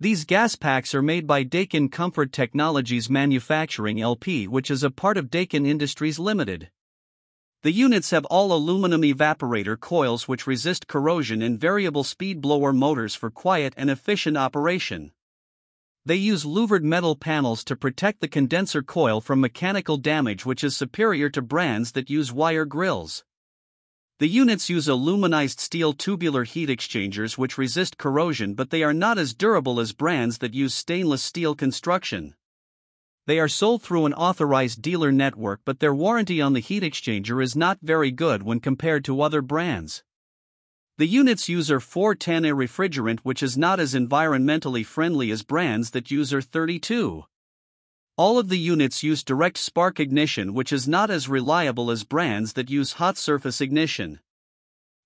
These gas packs are made by Daikin Comfort Technologies Manufacturing LP, which is a part of Daikin Industries Limited. The units have all aluminum evaporator coils which resist corrosion and variable speed blower motors for quiet and efficient operation. They use louvered metal panels to protect the condenser coil from mechanical damage, which is superior to brands that use wire grills. The units use aluminized steel tubular heat exchangers which resist corrosion, but they are not as durable as brands that use stainless steel construction. They are sold through an authorized dealer network, but their warranty on the heat exchanger is not very good when compared to other brands. The units use R-410A refrigerant, which is not as environmentally friendly as brands that use R-32. All of the units use direct spark ignition, which is not as reliable as brands that use hot surface ignition.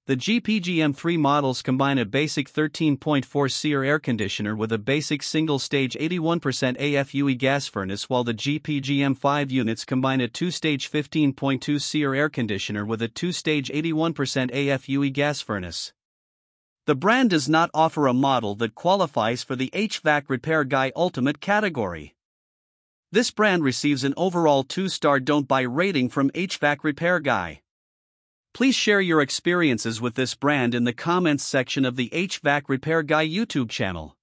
The GPGM3 models combine a basic 13.4 SEER air conditioner with a basic single-stage 81% AFUE gas furnace, while the GPGM5 units combine a two-stage 15.2 SEER air conditioner with a two-stage 81% AFUE gas furnace. The brand does not offer a model that qualifies for the HvacRepairGuy Ultimate category. This brand receives an overall 2-star don't buy rating from HvacRepairGuy. Please share your experiences with this brand in the comments section of the HvacRepairGuy YouTube channel.